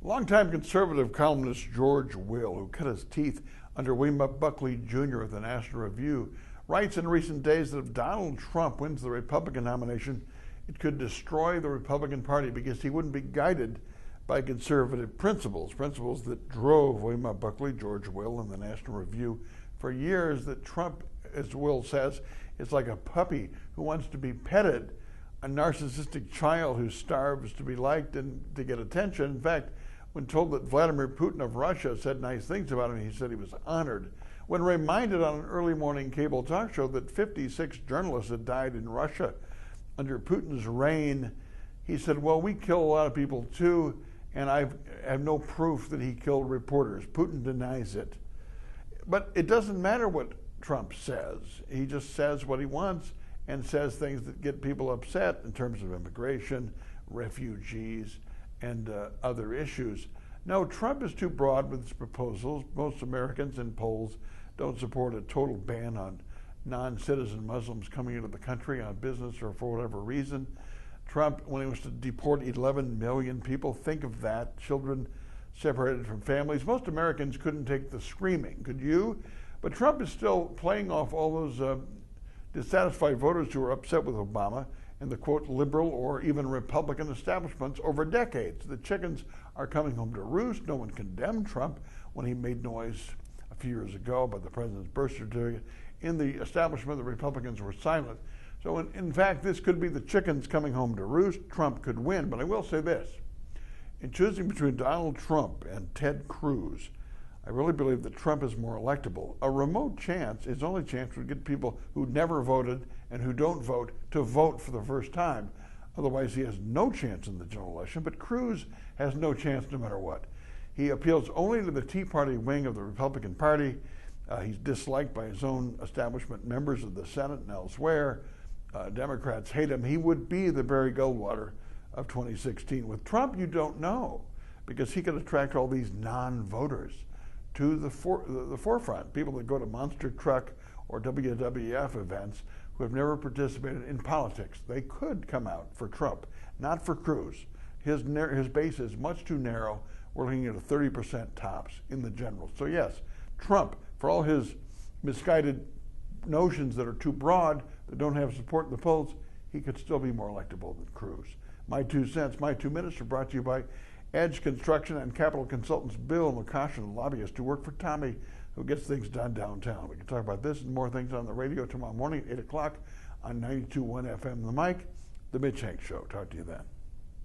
Longtime conservative columnist George Will, who cut his teeth under William Buckley Jr. of the National Review, writes in recent days that if Donald Trump wins the Republican nomination, it could destroy the Republican Party because he wouldn't be guided by conservative principles that drove William Buckley, George Will, and the National Review for years. That Trump, as Will says, is like a puppy who wants to be petted, a narcissistic child who starves to be liked and to get attention. In fact, when told that Vladimir Putin of Russia said nice things about him, he said he was honored. When reminded on an early morning cable talk show that 56 journalists had died in Russia under Putin's reign, he said, well, we kill a lot of people too, and I have no proof that he killed reporters. Putin denies it. But it doesn't matter what Trump says. He just says what he wants and says things that get people upset in terms of immigration, refugees, and other issues. No, Trump is too broad with his proposals. Most Americans in polls don't support a total ban on non-citizen Muslims coming into the country on business or for whatever reason. Trump, when he was to deport 11 million people, think of that, children separated from families. Most Americans couldn't take the screaming, could you? But Trump is still playing off all those dissatisfied voters who are upset with Obama and the, quote, liberal or even Republican establishments over decades. The chickens are coming home to roost. No one condemned Trump when he made noise a few years ago about the president's birth certificate. In the establishment, the Republicans were silent. So in fact, this could be the chickens coming home to roost. Trump could win, but I will say this. In choosing between Donald Trump and Ted Cruz, I really believe that Trump is more electable. A remote chance, his only chance, would get people who never voted and who don't vote to vote for the first time. Otherwise, he has no chance in the general election. But Cruz has no chance no matter what. He appeals only to the Tea Party wing of the Republican Party. He's disliked by his own establishment members of the Senate and elsewhere. Democrats hate him. He would be the Barry Goldwater of 2016. With Trump, you don't know, because he could attract all these non-voters to the forefront, people that go to monster truck or WWF events who have never participated in politics. They could come out for Trump, not for Cruz. His base is much too narrow. We're looking at a 30% tops in the general. So yes, Trump, for all his misguided notions that are too broad, that don't have support in the polls, he could still be more electable than Cruz. My 2 cents, my 2 minutes are brought to you by Edge Construction and Capital Consultants Bill McCoshen, lobbyist who work for Tommy, who gets things done downtown. We can talk about this and more things on the radio tomorrow morning at 8 o'clock on 92.1 FM The Mic, The Mitch Henck Show. Talk to you then.